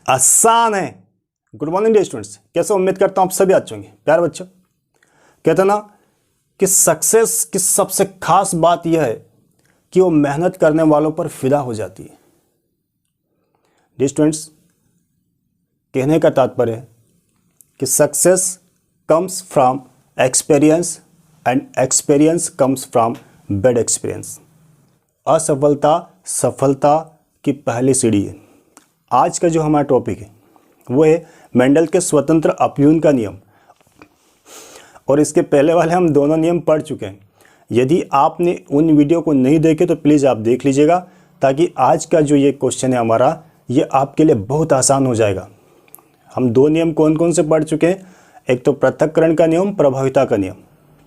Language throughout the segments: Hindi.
आसान है। गुड मॉर्निंग डियर स्टूडेंट्स, कैसे उम्मीद करता हूँ आप सभी अच्छे होंगे। प्यारे बच्चों, कहते हैं ना कि सक्सेस की सबसे खास बात यह है कि वो मेहनत करने वालों पर फिदा हो जाती है। डियर स्टूडेंट्स, कहने का तात्पर्य है कि success comes from experience and experience comes from bad experience. असफलता सफलता की पहली सीढ़ी है। आज का जो हमारा टॉपिक है वो है मेंडल के स्वतंत्र अपव्यूहन का नियम, और इसके पहले वाले हम दोनों नियम पढ़ चुके हैं। यदि आपने उन वीडियो को नहीं देखे तो प्लीज़ आप देख लीजिएगा, ताकि आज का जो ये क्वेश्चन है हमारा, ये आपके लिए बहुत आसान हो जाएगा। हम दो नियम कौन कौन से पढ़ चुके हैं, एक तो पृथक्करण का नियम, प्रभाविता का नियम,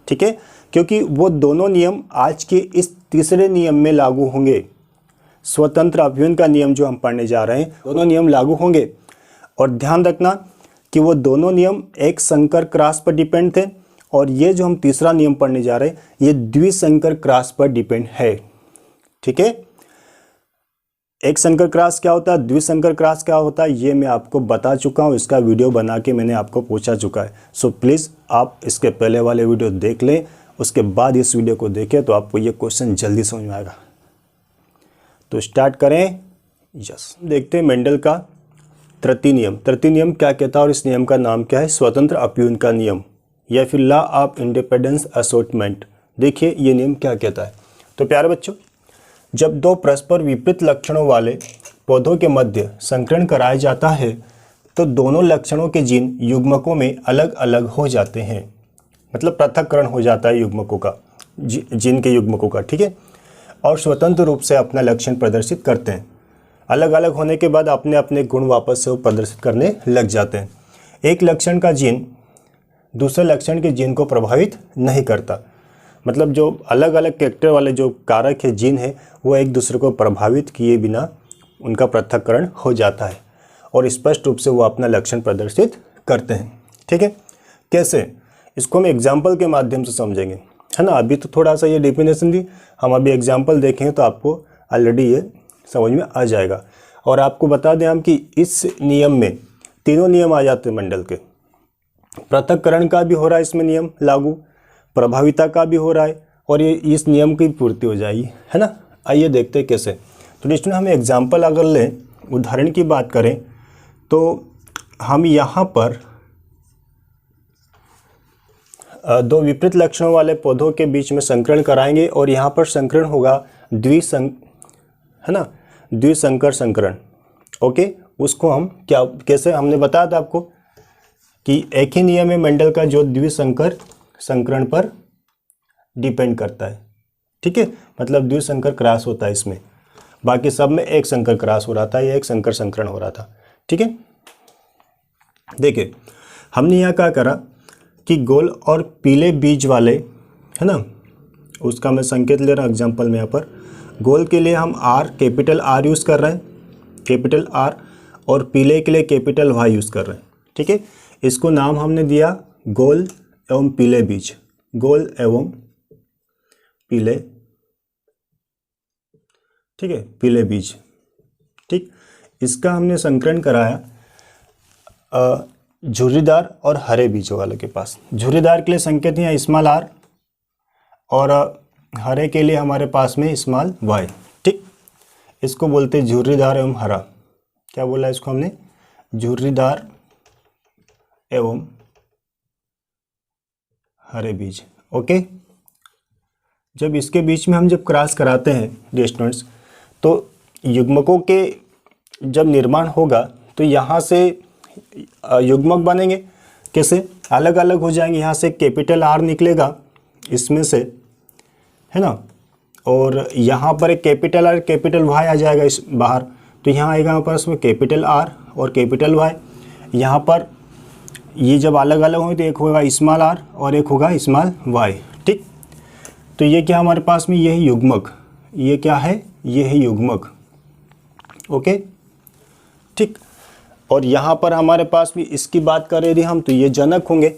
ठीक है, क्योंकि वो दोनों नियम आज के इस तीसरे नियम में लागू होंगे। स्वतंत्र अपव्यूहन का नियम जो हम पढ़ने जा रहे हैं, दोनों नियम लागू होंगे। और ध्यान रखना कि वो दोनों नियम एक संकर क्रॉस पर डिपेंड थे, और ये जो हम तीसरा नियम पढ़ने जा रहे हैं ये द्विसंकर क्रॉस पर डिपेंड है। ठीक है, एक संकर क्रॉस क्या होता है, द्विसंकर क्रॉस क्या होता है, ये मैं आपको बता चुका हूँ। इसका वीडियो बना के मैंने आपको पूछा चुका है। सो प्लीज़ आप इसके पहले वाले वीडियो देख लें, उसके बाद इस वीडियो को देखें तो आपको ये क्वेश्चन जल्दी समझ में आएगा। तो स्टार्ट करें। यस, देखते हैं मेंडल का तृतीय नियम। तृतीय नियम क्या कहता है और इस नियम का नाम क्या है, स्वतंत्र अपव्यूहन का नियम, या फिर लॉ ऑफ इंडिपेंडेंस असोर्टमेंट। देखिए ये नियम क्या कहता है। तो प्यारे बच्चों, जब दो परस्पर विपरीत लक्षणों वाले पौधों के मध्य संकरण कराया जाता है तो दोनों लक्षणों के जीन युग्मकों में अलग अलग हो जाते हैं। मतलब पृथक्करण हो जाता है युग्मकों का, जीन के युग्मकों का, ठीक है, और स्वतंत्र रूप से अपना लक्षण प्रदर्शित करते हैं। अलग अलग होने के बाद अपने अपने गुण वापस से वो प्रदर्शित करने लग जाते हैं। एक लक्षण का जीन दूसरे लक्षण के जीन को प्रभावित नहीं करता। मतलब जो अलग अलग कैरेक्टर वाले जो कारक है, जीन है, वो एक दूसरे को प्रभावित किए बिना उनका पृथक्करण हो जाता है और स्पष्ट रूप से वो अपना लक्षण प्रदर्शित करते हैं। ठीक है, कैसे, इसको हम एग्जाम्पल के माध्यम से समझेंगे, है ना। अभी तो थोड़ा सा ये डेफिनेशन दी, हम अभी एग्जाम्पल देखेंगे तो आपको ऑलरेडी ये समझ में आ जाएगा। और आपको बता दें हम कि इस नियम में तीनों नियम आ जाते हैं मेंडल के। पृथक्करण का भी हो रहा है इसमें नियम लागू, प्रभाविता का भी हो रहा है, और ये इस नियम की पूर्ति हो जाएगी, है ना। आइए देखते हैं कैसे। तो स्टूडेंट, हम एग्जाम्पल अगर लें, उदाहरण की बात करें, तो हम यहाँ पर दो विपरीत लक्षणों वाले पौधों के बीच में संकरण कराएंगे, और यहाँ पर संकरण होगा है ना, द्विसंकर संकरण। ओके, उसको हम क्या कैसे, हमने बताया था आपको कि एक ही नियम है मेंडल का जो द्विसंकर संकरण पर डिपेंड करता है। ठीक है, मतलब द्विसंकर क्रॉस होता है इसमें, बाकी सब में एक संकर क्रॉस हो रहा था या एक संकर संकरण हो रहा था। ठीक है, देखिए हमने यहाँ क्या करा कि गोल और पीले बीज वाले, है ना, उसका मैं संकेत ले रहा हूँ एग्जाम्पल में। यहाँ पर गोल के लिए हम आर, कैपिटल आर यूज़ कर रहे हैं, कैपिटल आर, और पीले के लिए कैपिटल वाई यूज़ कर रहे हैं। ठीक है, इसको नाम हमने दिया गोल एवं पीले बीज, गोल एवं पीले, ठीक है, पीले बीज। ठीक, इसका हमने संकरण कराया झुर्रीदार और हरे बीजों वाले के पास। झुर्रीदार के लिए संकेत है स्मॉल आर, और हरे के लिए हमारे पास में स्मॉल वाई। ठीक, इसको बोलते हैं झुर्रीदार एवं हरा। क्या बोला इसको हमने, झुर्रीदार एवं हरे बीज। ओके, जब इसके बीच में हम जब क्रॉस कराते हैं डियर स्टूडेंट्स, तो युग्मकों के जब निर्माण होगा तो यहाँ से युग्मक बनेंगे। कैसे, अलग अलग हो जाएंगे। यहाँ से कैपिटल आर निकलेगा इसमें से, है ना, और यहाँ पर एक कैपिटल आर कैपिटल वाई आ जाएगा इस बाहर। तो यहाँ आएगा हमारे पास में कैपिटल आर और कैपिटल वाई। यहाँ पर ये जब अलग अलग होंगे तो एक होगा स्मॉल आर और एक होगा स्मॉल वाई। ठीक, तो ये क्या हमारे पास में, ये है युग्मक, ये क्या है, ये है युग्मक। ओके, ठीक, और यहाँ पर हमारे पास भी इसकी बात करें यदि हम, तो ये जनक होंगे,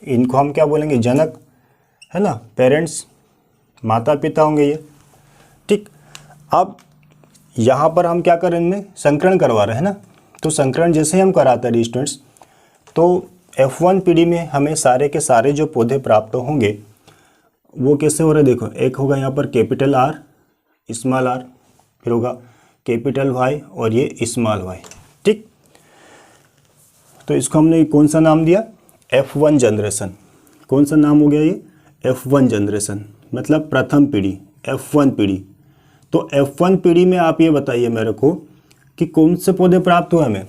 इनको हम क्या बोलेंगे, जनक, है ना, पेरेंट्स, माता पिता होंगे ये। ठीक, अब यहाँ पर हम क्या करें, इनमें संकरण करवा रहे हैं ना, तो संकरण जैसे ही हम कराते हैं स्टूडेंट्स, तो F1 पीढ़ी में हमें सारे के सारे जो पौधे प्राप्त होंगे वो कैसे हो रहे हैं। देखो, एक होगा यहाँ पर कैपिटल R, स्मॉल r, फिर होगा कैपिटल Y और ये स्मॉल y। ठीक, तो इसको हमने कौन सा नाम दिया, F1 जनरेशन। कौन सा नाम हो गया ये, F1 जनरेशन, मतलब प्रथम पीढ़ी, F1 पीढ़ी। तो F1 पीढ़ी में आप ये बताइए मेरे को कि कौन से पौधे प्राप्त हुए हमें।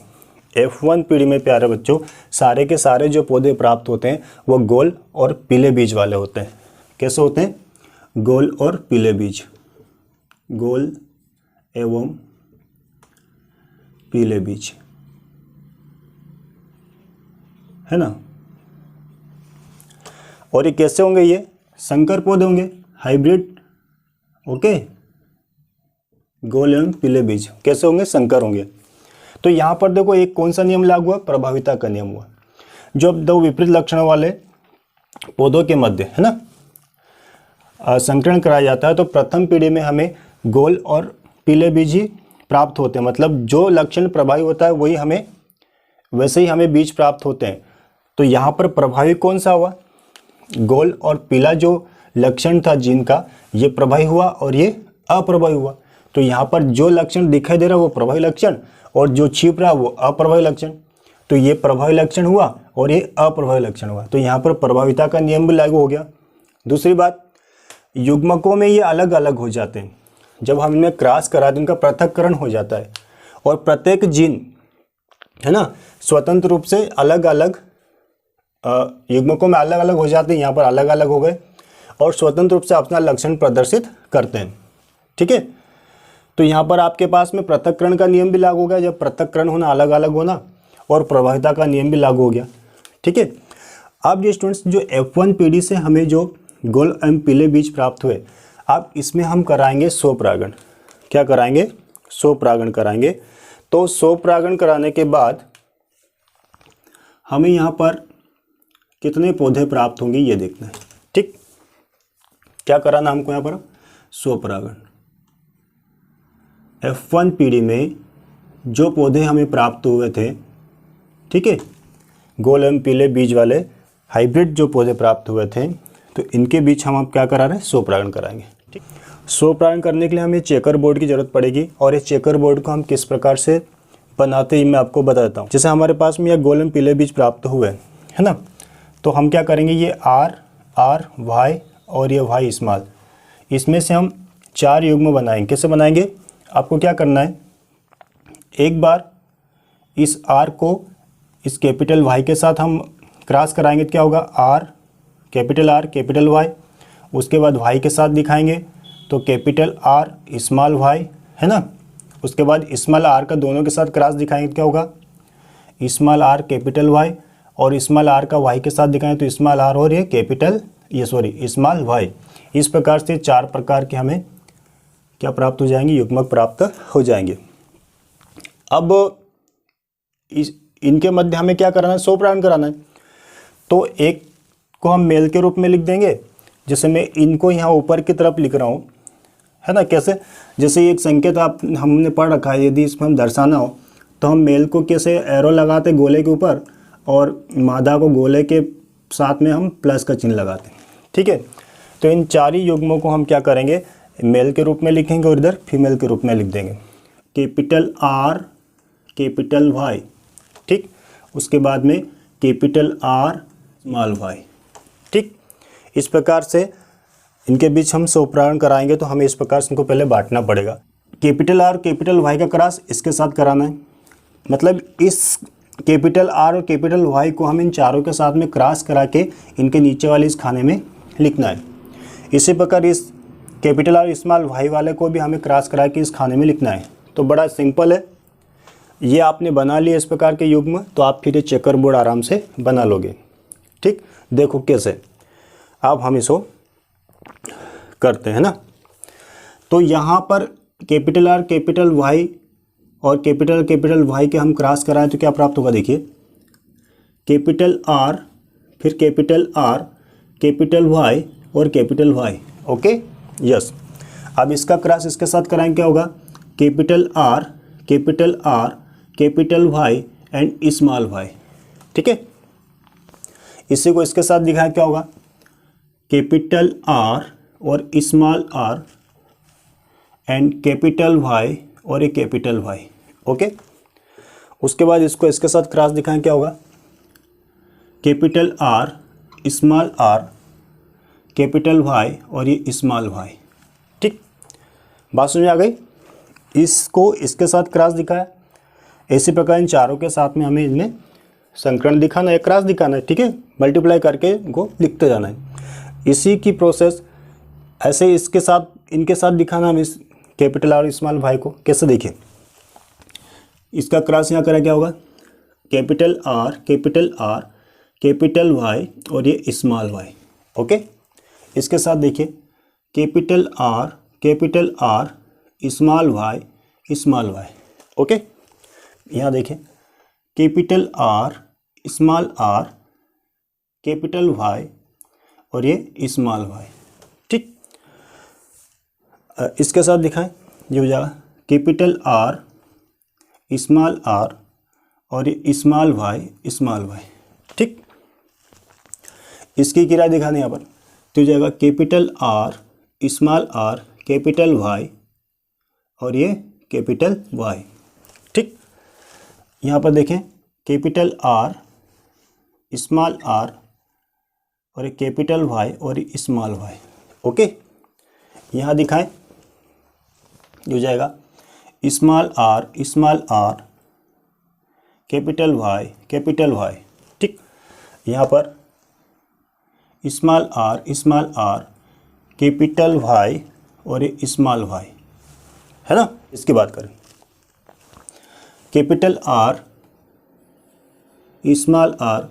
F1 पीढ़ी में प्यारे बच्चों सारे के सारे जो पौधे प्राप्त होते हैं वो गोल और पीले बीज वाले होते हैं। कैसे होते हैं, गोल और पीले बीज, गोल एवं पीले बीज, है ना। और ये कैसे होंगे, ये संकर पौधे होंगे, हाइब्रिड। ओके, गोल एवं पीले बीज कैसे होंगे, संकर होंगे। तो यहाँ पर देखो एक कौन सा नियम लागू हुआ, प्रभाविता का नियम हुआ। जब दो विपरीत लक्षणों वाले पौधों के मध्य, है ना, संकरण कराया जाता है तो प्रथम पीढ़ी में हमें गोल और पीले बीज ही प्राप्त होते हैं। मतलब जो लक्षण प्रभावी होता है वही हमें, वैसे ही हमें बीज प्राप्त होते हैं। तो यहाँ पर प्रभावी कौन सा हुआ, गोल और पीला जो लक्षण था जीन का, ये प्रभावी हुआ और ये अप्रभावी हुआ। तो यहाँ पर जो लक्षण दिखाई दे रहा है वो प्रभावी लक्षण और जो छिप रहा है वो अप्रभावी लक्षण। तो ये प्रभावी लक्षण हुआ और ये अप्रभावी लक्षण हुआ। तो यहाँ पर प्रभाविता का नियम भी लागू हो गया। दूसरी बात, युग्मकों में ये अलग अलग हो जाते हैं। जब हम इनमें क्रॉस करा दें उनका पृथक्करण हो जाता है और प्रत्येक जीन, है ना, स्वतंत्र रूप से अलग अलग युग्मकों में अलग अलग हो जाते हैं। यहाँ पर अलग अलग हो गए और स्वतंत्र रूप से अपना लक्षण प्रदर्शित करते हैं। ठीक है, तो यहाँ पर आपके पास में पृथक्करण का नियम भी लागू हो गया, जब पृथक्करण होना, अलग अलग होना, और प्रभाविता का नियम भी लागू हो गया। ठीक है, अब ये स्टूडेंट्स जो F1 पीढ़ी से हमें जो गोल एवं पीले बीज प्राप्त हुए, अब इसमें हम कराएंगे स्वपरागण। क्या कराएंगे, स्वपरागण कराएंगे। तो स्वपरागण कराने के बाद हमें यहाँ पर कितने पौधे प्राप्त होंगे ये देखना है। ठीक, क्या कराना हमको यहाँ पर, स्वपरागण। F1 पीढ़ी में जो पौधे हमें प्राप्त हुए थे, ठीक है, गोल एवं पीले बीज वाले हाइब्रिड जो पौधे प्राप्त हुए थे, तो इनके बीच हम अब क्या करा रहे हैं, स्वपरागण कराएंगे। ठीक, स्वपरागण करने के लिए हमें चेकर बोर्ड की जरूरत पड़ेगी और इस चेकर बोर्ड को हम किस प्रकार से बनाते हैं मैं आपको बता देता हूँ। जैसे हमारे पास में यह गोल एवं पीले बीज प्राप्त हुए, है ना, तो हम क्या करेंगे, ये R Y और ये Y स्मॉल, इसमें से हम 4 युग्म बनाएंगे। कैसे बनाएंगे, आपको क्या करना है, एक बार इस R को इस कैपिटल Y के साथ हम क्रॉस कराएंगे तो क्या होगा, R कैपिटल Y, उसके बाद Y के साथ दिखाएंगे तो कैपिटल R स्मॉल y, है ना। उसके बाद स्मॉल r का दोनों के साथ क्रॉस दिखाएंगे तो क्या होगा, स्मॉल r कैपिटल Y, और स्मॉल r का y के साथ दिखाएं तो स्मॉल r और ये स्मॉल y। इस प्रकार से 4 प्रकार के हमें क्या प्राप्त हो जाएंगे, युग्मक प्राप्त हो जाएंगे। अब इनके मध्य हमें क्या कराना है, स्वपरागण कराना है। तो एक को हम मेल के रूप में लिख देंगे, जैसे मैं इनको यहाँ ऊपर की तरफ लिख रहा हूँ, है ना। कैसे, जैसे एक संकेत हमने पढ़ रखा है, यदि इसमें हम दर्शाना हो तो हम मेल को कैसे एरो लगाते गोले के ऊपर और मादा को गोले के साथ में हम प्लस का चिन्ह लगाते हैं। ठीक है, तो इन 4 ही युग्मों को हम क्या करेंगे, मेल के रूप में लिखेंगे और इधर फीमेल के रूप में लिख देंगे, कैपिटल R कैपिटल Y। ठीक, उसके बाद में कैपिटल R स्मॉल y। ठीक, इस प्रकार से इनके बीच हम स्वपरागण कराएंगे। तो हमें इस प्रकार से इनको पहले बांटना पड़ेगा। कैपिटल R कैपिटल Y का क्रॉस इसके साथ कराना है, मतलब इस कैपिटल R और कैपिटल Y को हम इन चारों के साथ में क्रॉस करा के इनके नीचे वाले इस खाने में लिखना है। इसी प्रकार इस कैपिटल R स्मॉल y वाले को भी हमें क्रॉस करा के इस खाने में लिखना है। तो बड़ा सिंपल है, ये आपने बना लिया इस प्रकार के युग्म, तो आप फिर ये चेकर बोर्ड आराम से बना लोगे। ठीक, देखो कैसे, अब हम इसको करते हैं ना। तो यहाँ पर कैपिटल R कैपिटल Y और कैपिटल Y के हम क्रॉस कराएं तो क्या प्राप्त होगा, देखिए कैपिटल R फिर कैपिटल R कैपिटल Y और कैपिटल Y। Okay, yes. अब इसका क्रॉस इसके साथ कराएं क्या होगा, capital R capital Y and small Y. ठीक है, इसी को इसके साथ दिखाया क्या होगा, कैपिटल आर और small R and capital Y और ए कैपिटल वाई। ओके, उसके बाद इसको इसके साथ क्रॉस दिखाएं क्या होगा, capital R small R capital Y और ये स्मॉल वाई। ठीक, बात समझ आ गई। इसको इसके साथ क्रॉस दिखाया, इसी प्रकार इन चारों के साथ में हमें इनमें संकरण दिखाना है, क्रॉस दिखाना है। ठीक है, मल्टीप्लाई करके इनको लिखते जाना है। इसी की प्रोसेस ऐसे इसके साथ इनके साथ दिखाना हम इस कैपिटल आर स्मॉल वाई को। कैसे देखिए, इसका क्रॉस यहाँ करा क्या होगा, कैपिटल आर कैपिटल वाई और ये स्मॉल वाई। ओके, इसके साथ देखिए capital R small Y. Okay, यहाँ देखिए capital R small R capital Y और ये स्मॉल वाई। ठीक, इसके साथ दिखाएं, ये हो जाएगा कैपिटल आर स्मॉल आर और ये स्मॉल वाई। ठीक, इसकी किराया दिखाने यहाँ पर तो हो जाएगा capital R small R capital Y और ये कैपिटल वाई। ठीक, यहाँ पर देखें कैपिटल आर स्मॉल आर और एक कैपिटल वाई और ये स्मॉल वाई। ओके, यहाँ दिखाएं, हो जाएगा स्मॉल आर कैपिटल वाई। ठीक, यहाँ पर स्मॉल आर कैपिटल वाई और ये स्मॉल वाई है ना। इसकी बात करें capital R small R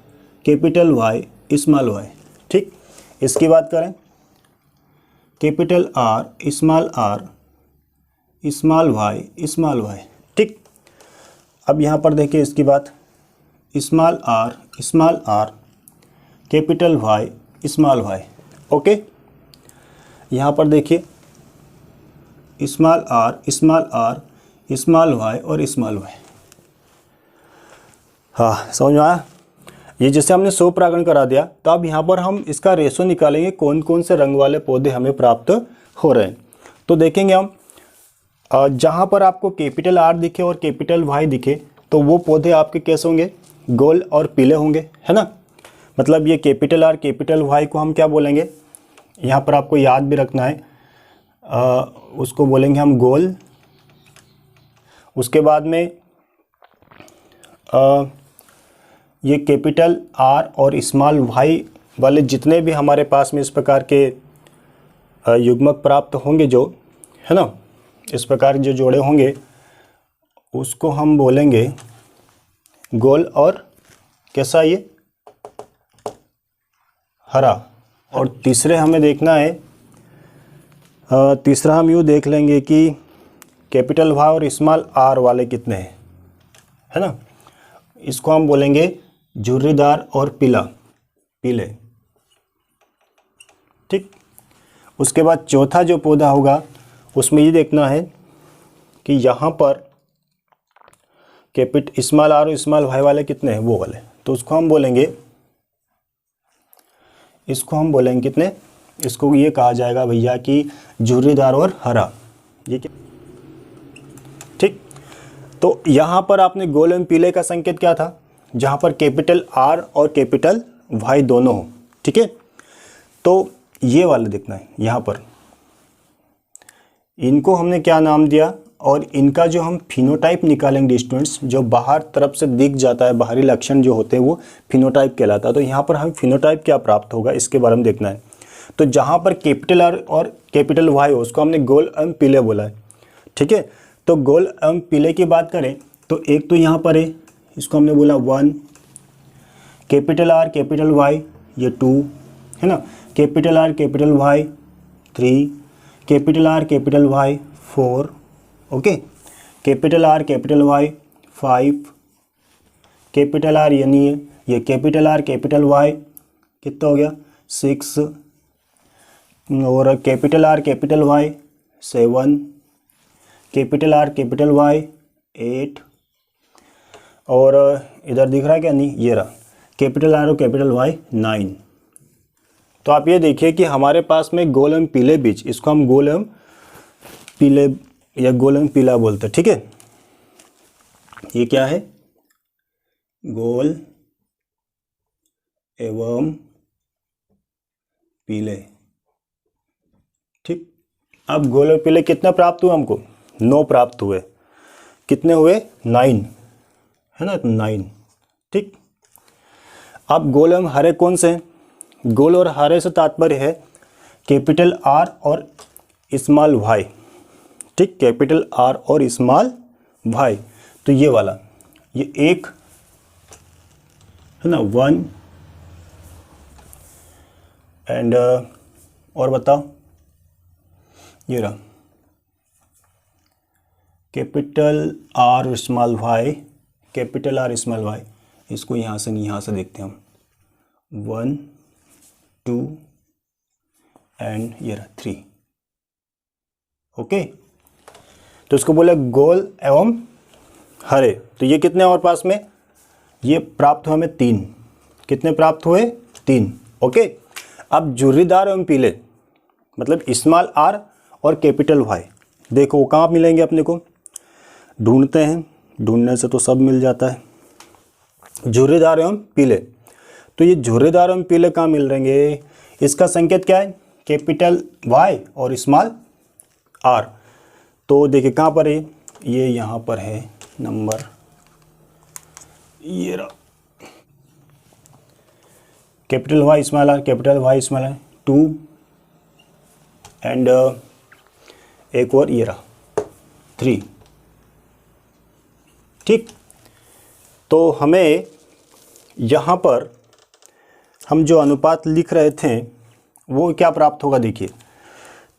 capital Y small Y. ठीक, इसकी बात करें कैपिटल आर स्मॉल वाई। ठीक, अब यहाँ पर देखिए इसकी बात small R capital Y small Y. Okay, यहाँ पर देखिए स्मॉल आर स्मॉल वाई और स्मॉल वाई। हाँ, समझ में आया। ये जैसे हमने 100 परागण करा दिया, तो अब यहाँ पर हम इसका रेशो निकालेंगे कौन कौन से रंग वाले पौधे हमें प्राप्त हो रहे हैं। तो देखेंगे हम जहाँ पर आपको कैपिटल आर दिखे और कैपिटल वाई दिखे तो वो पौधे आपके कैसे होंगे, गोल और पीले होंगे, है ना। मतलब ये कैपिटल आर कैपिटल वाई को हम क्या बोलेंगे, यहाँ पर आपको याद भी रखना है, उसको बोलेंगे हम गोल। उसके बाद में ये कैपिटल आर और स्मॉल वाई वाले जितने भी हमारे पास में इस प्रकार के युग्मक प्राप्त होंगे, जो है ना, इस प्रकार जो जोड़े होंगे उसको हम बोलेंगे गोल और कैसा, ये हरा। और तीसरे हमें देखना है, तीसरा हम यूँ देख लेंगे कि कैपिटल वाई और स्मॉल आर वाले कितने हैं, है ना। इसको हम बोलेंगे झुर्रीदार और पीले। ठीक, उसके बाद चौथा जो पौधा होगा उसमें ये देखना है कि यहाँ पर स्मॉल आर और स्मॉल वाई वाले कितने हैं, वो वाले। तो उसको हम बोलेंगे कितने, इसको ये कहा जाएगा भैया कि झुर्रीदार और हरा। ये क्या, ठीक। तो यहाँ पर आपने गोल एवं पीले का संकेत क्या था, जहाँ पर कैपिटल आर और कैपिटल वाई दोनों हो। ठीक है, तो ये वाले देखना है। यहाँ पर इनको हमने क्या नाम दिया, और इनका जो हम फिनोटाइप निकालेंगे स्टूडेंट्स, जो बाहर तरफ से दिख जाता है, बाहरी लक्षण जो होते हैं वो फिनोटाइप कहलाता है। तो यहाँ पर हमें फिनोटाइप क्या प्राप्त होगा इसके बारे में देखना है। तो जहाँ पर कैपिटल आर और कैपिटल वाई हो उसको हमने गोल एवं पीले बोला है। ठीक है, तो गोल एवं पीले की बात करें तो एक तो यहाँ पर है, इसको हमने बोला 1, कैपिटल आर कैपिटल वाई ये 2 है ना, capital R capital Y 3, capital R capital Y 4, okay, capital R capital Y 5, capital R यानी ये कैपिटल आर कैपिटल वाई कितना हो गया 6, और capital R capital Y 7, capital R capital Y 8, और इधर दिख रहा है क्या, नहीं, ये रहा कैपिटल R और कैपिटल Y 9। तो आप ये देखिए कि हमारे पास में गोल एवं पीले बीज, इसको हम गोल एवं पीले या गोल एवं पीला बोलते हैं, ठीक है। ये क्या है, गोल एवं पीले, ठीक। अब गोल और पीले कितना प्राप्त हुआ हमको, 9 प्राप्त हुए। कितने हुए, 9, है ना, 9, ठीक। अब गोल एवं हरे कौन से हैं, गोल और हरे से तात्पर्य है कैपिटल R और स्मॉल y, ठीक, कैपिटल R और स्मॉल y। तो ये वाला, ये एक है ना, 1 एंड और बताओ, ये रहा capital R small y, capital R small y। इसको यहाँ से नहीं, यहाँ से देखते हैं हम, 1 2 एंड ये रहा 3, ओके। तो इसको बोले गोल एवं हरे। तो ये कितने और पास में, ये प्राप्त हुए हमें 3। कितने प्राप्त हुए, 3, ओके। अब झुर्रीदार एवं पीले, मतलब स्मॉल R और कैपिटल Y, देखो वो कहाँ मिलेंगे अपने को, ढूंढते हैं, ढूंढने से तो सब मिल जाता है। झुर्रीदार एवं पीले, तो ये झुर्रीदार एवं पीले कहाँ मिल रहेंगे, इसका संकेत क्या है, कैपिटल Y और स्मॉल R। तो देखिए कहाँ पर है, ये यहाँ पर है नंबर, ये रहा capital Y small R, capital Y small R 2 and एक और ये रहा 3, ठीक। तो हमें यहाँ पर हम जो अनुपात लिख रहे थे वो क्या प्राप्त होगा, देखिए।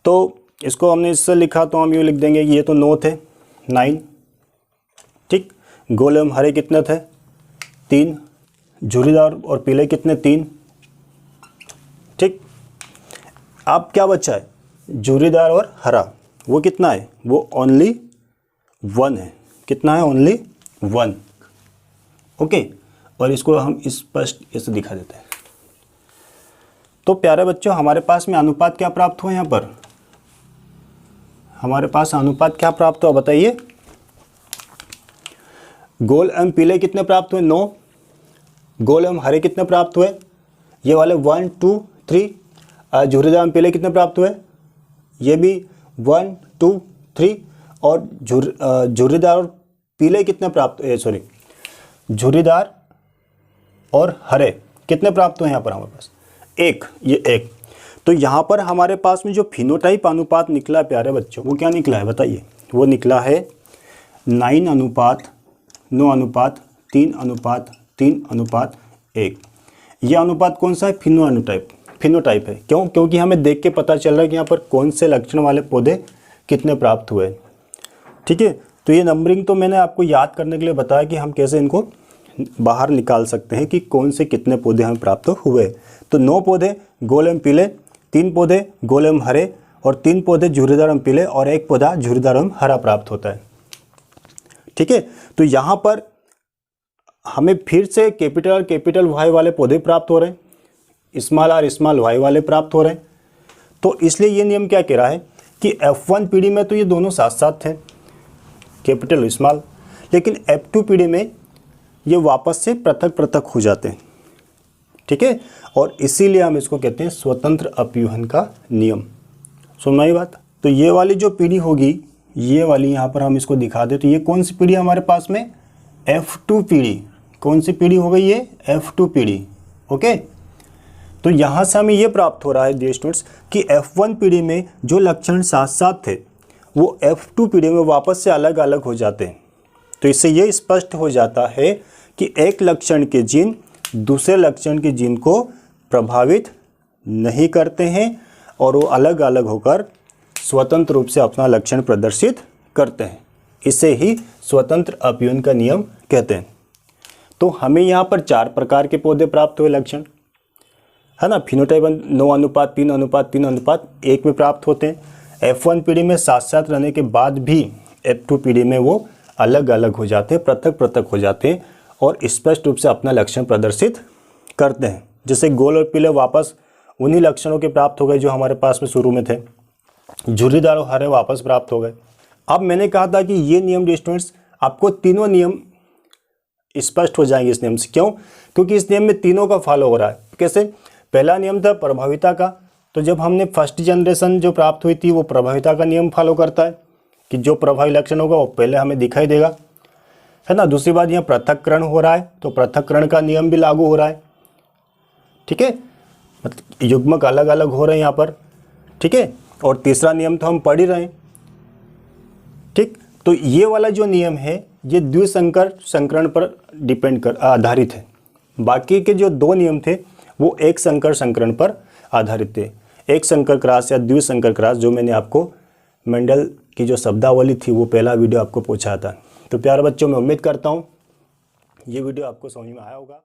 तो इसको हमने इससे लिखा तो हम यूँ लिख देंगे कि ये तो 9 थे, 9, ठीक। गोल एवं हरे कितने थे, 3, झुर्रीदार और पीले कितने, 3, ठीक। अब क्या बचा है, झुर्रीदार और हरा, वो कितना है, वो ओनली 1 है। कितना है, ओनली 1, ओके। और इसको हम स्पष्ट ऐसे दिखा देते हैं। तो प्यारे बच्चों, हमारे पास में अनुपात क्या प्राप्त हुआ, यहाँ पर हमारे पास अनुपात क्या प्राप्त हुआ बताइए। गोल एवं पीले कितने प्राप्त हुए, 9। गोल एवं हरे कितने प्राप्त हुए, ये वाले 1 2 3। झुर्रीदार एवं पीले कितने प्राप्त हुए, ये भी 1 2 3। और झुर्रीदार और पीले कितने प्राप्त, सॉरी, झुर्रीदार और हरे कितने प्राप्त हुए यहाँ पर हमारे पास, 1, ये 1। तो यहाँ पर हमारे पास में जो फिनोटाइप अनुपात निकला है प्यारे बच्चों, वो क्या निकला है बताइए, वो निकला है 9 अनुपात 9 अनुपात 3 अनुपात 3 अनुपात 1। ये अनुपात कौन सा है, फिनोटाइप है। क्यों, क्योंकि हमें देख के पता चल रहा है कि यहाँ पर कौन से लक्षण वाले पौधे कितने प्राप्त हुए, ठीक है। तो ये नंबरिंग तो मैंने आपको याद करने के लिए बताया कि हम कैसे इनको बाहर निकाल सकते हैं कि कौन से कितने पौधे हमें प्राप्त हुए। तो 9 पौधे गोल एवं पीले, 3 पौधे गोल एवं हरे और 3 पौधे झुर्रीदार एवं पीले और 1 पौधा झुर्रीदार एवं हरा प्राप्त होता है, ठीक है। तो यहाँ पर हमें फिर से कैपिटल Y वाले पौधे प्राप्त हो रहे हैं, स्मॉल R स्मॉल y वाले प्राप्त हो रहे हैं। तो इसलिए ये नियम क्या कह रहा है कि F1 पीढ़ी में तो ये दोनों साथ साथ थे, कैपिटल स्मॉल, लेकिन F2 पीढ़ी में ये वापस से पृथक पृथक हो जाते हैं, ठीक है। और इसीलिए हम इसको कहते हैं स्वतंत्र अपव्यूहन का नियम। सुनना ही बात। तो ये वाली जो पीढ़ी होगी, ये वाली यहाँ पर हम इसको दिखा दें, तो ये कौन सी पीढ़ी हमारे पास में, F2 पीढ़ी। कौन सी पीढ़ी हो गई ये, F2 पीढ़ी, ओके। तो यहाँ से हमें ये प्राप्त हो रहा है डियर स्टूडेंट्स कि F1 पीढ़ी में जो लक्षण साथ साथ थे वो F2 पीढ़ी में वापस से अलग अलग हो जाते हैं। तो इससे ये स्पष्ट हो जाता है कि एक लक्षण के जीन दूसरे लक्षण के जीन को प्रभावित नहीं करते हैं और वो अलग अलग होकर स्वतंत्र रूप से अपना लक्षण प्रदर्शित करते हैं। इसे ही स्वतंत्र अपव्यूहन का नियम कहते हैं। तो हमें यहाँ पर 4 प्रकार के पौधे प्राप्त हुए लक्षण, है ना। फिनोटाइप 9 अनुपात 3 अनुपात 3 अनुपात 1 में प्राप्त होते हैं। F1 पीढ़ी में साथ साथ रहने के बाद भी F2 पीढ़ी में वो अलग अलग हो जाते हैं, पृथक पृथक हो जाते हैं और स्पष्ट रूप से अपना लक्षण प्रदर्शित करते हैं। जैसे गोल और पीले वापस उन्हीं लक्षणों के प्राप्त हो गए जो हमारे पास में शुरू में थे। झुर्रीदार और हरे वापस प्राप्त हो गए। अब मैंने कहा था कि ये नियम स्टूडेंट्स आपको तीनों नियम स्पष्ट हो जाएंगे इस नियम से। क्यों? क्योंकि इस नियम में तीनों का फॉलो हो रहा है। कैसे? पहला नियम था प्रभाविता का, तो जब हमने फर्स्ट जनरेशन जो प्राप्त हुई थी वो प्रभाविता का नियम फॉलो करता है कि जो प्रभावी लक्षण होगा वो पहले हमें दिखाई देगा, है ना। दूसरी बात, यहाँ पृथक्करण हो रहा है तो पृथक्करण का नियम भी लागू हो रहा है, ठीक है, मतलब युग्मक अलग अलग हो रहे हैं यहाँ पर, ठीक है। और तीसरा नियम तो हम पढ़ ही रहे हैं, ठीक। तो ये वाला जो नियम है ये द्विसंकर संकरण पर आधारित है। बाकी के जो दो नियम थे वो एक संकर संकरण पर आधारित थे। एक संकर क्रॉस या द्विसंकर क्रॉस, जो मैंने आपको मेंडल की जो शब्दावली थी वो पहला वीडियो आपको पूछा था। तो प्यारे बच्चों, मैं उम्मीद करता हूँ ये वीडियो आपको समझ में आया होगा।